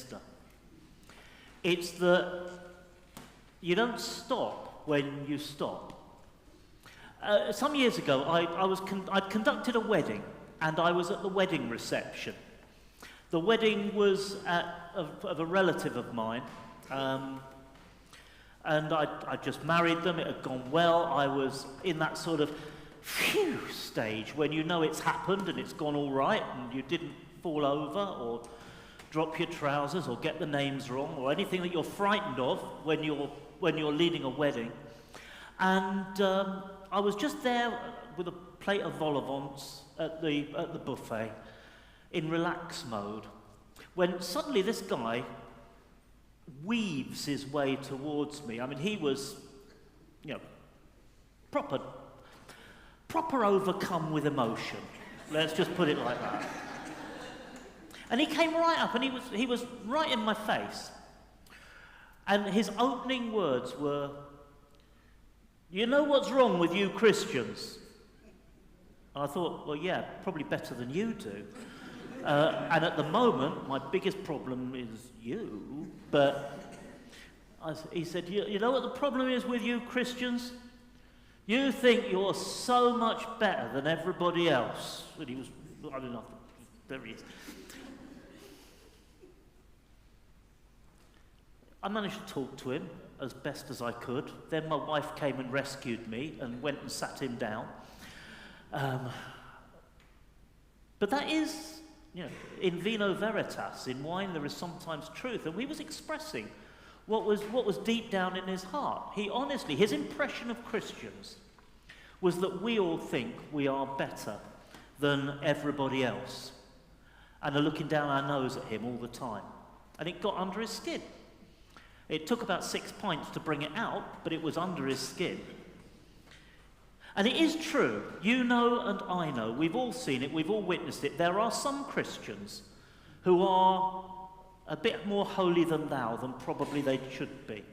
minister. It's that you don't stop when you stop. Some years ago, I'd conducted a wedding, and I was at the wedding reception. The wedding was of a relative of mine, and I'd just married them. It had gone well. I was in that sort of phew stage when you know it's happened and it's gone all right, and you didn't fall over or drop your trousers or get the names wrong or anything that you're frightened of when you're leading a wedding. And I was just there with a plate of vol au vents at the buffet in relax mode, when suddenly this guy weaves his way towards me. I mean, he was, proper overcome with emotion. Let's just put it like that. And he came right up, and he was right in my face. And his opening words were, "You know what's wrong with you Christians?" And I thought, well, yeah, probably better than you do. And at the moment, my biggest problem is you. But he said, you know what the problem is with you Christians? You think you're so much better than everybody else. And he was, I don't know, there he is. I managed to talk to him as best as I could. Then my wife came and rescued me and went and sat him down. But that is, in vino veritas, in wine there is sometimes truth. And he was expressing what was deep down in his heart. His impression of Christians was that we all think we are better than everybody else, and are looking down our nose at him all the time. And it got under his skin. It took about 6 pints to bring it out, but it was under his skin. And it is true, you know and I know, we've all seen it, we've all witnessed it. There are some Christians who are a bit more holy than thou than probably they should be,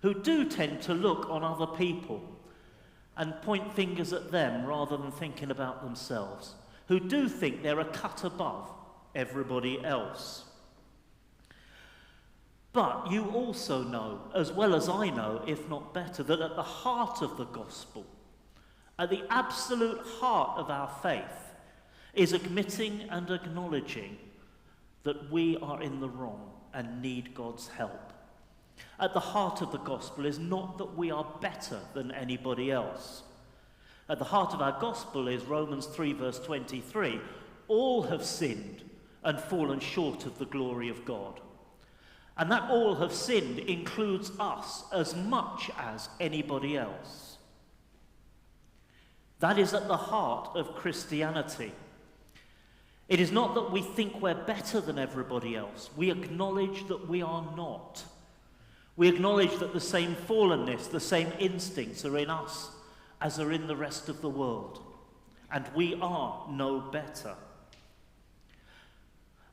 who do tend to look on other people and point fingers at them rather than thinking about themselves, who do think they're a cut above everybody else. But you also know, as well as I know, if not better, that at the heart of the gospel, at the absolute heart of our faith, is admitting and acknowledging that we are in the wrong and need God's help. At the heart of the gospel is not that we are better than anybody else. At the heart of our gospel is Romans 3 verse 23. All have sinned and fallen short of the glory of God. And that all have sinned includes us as much as anybody else. That is at the heart of Christianity. It is not that we think we're better than everybody else. We acknowledge that we are not. We acknowledge that the same fallenness, the same instincts are in us as are in the rest of the world. And we are no better.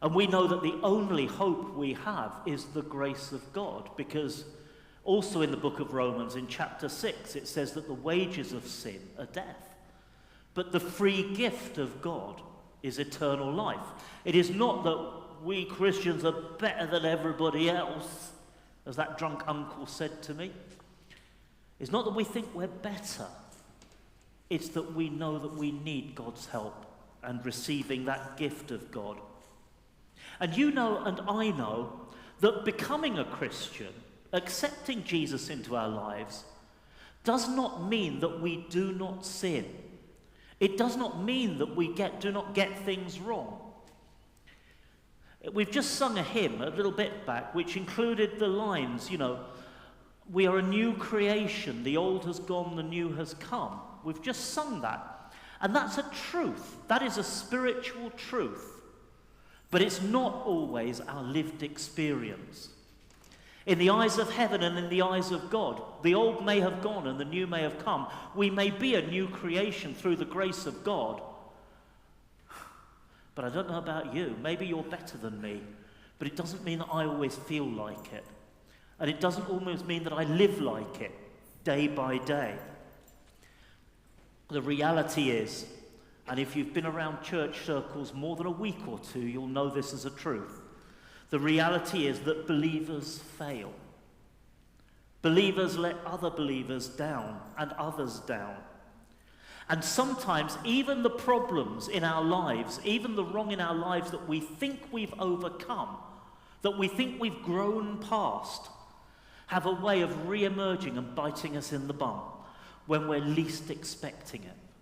And we know that the only hope we have is the grace of God, because also in the book of Romans, in chapter 6, it says that the wages of sin are death. But the free gift of God is eternal life. It is not that we Christians are better than everybody else, as that drunk uncle said to me. It's not that we think we're better. It's that we know that we need God's help and receiving that gift of God. And you know and I know that becoming a Christian, accepting Jesus into our lives, does not mean that we do not sin. It does not mean that we do not get things wrong. We've just sung a hymn a little bit back which included the lines, we are a new creation, the old has gone, the new has come. We've just sung that. And that's a truth. That is a spiritual truth. But it's not always our lived experience. In the eyes of heaven and in the eyes of God, the old may have gone and the new may have come. We may be a new creation through the grace of God. But I don't know about you. Maybe you're better than me. But it doesn't mean that I always feel like it. And it doesn't almost mean that I live like it day by day. The reality is, and if you've been around church circles more than a week or two, you'll know this as a truth. The reality is that believers fail. Believers let other believers down and others down. And sometimes even the problems in our lives, even the wrong in our lives that we think we've overcome, that we think we've grown past, have a way of re-emerging and biting us in the bum when we're least expecting it.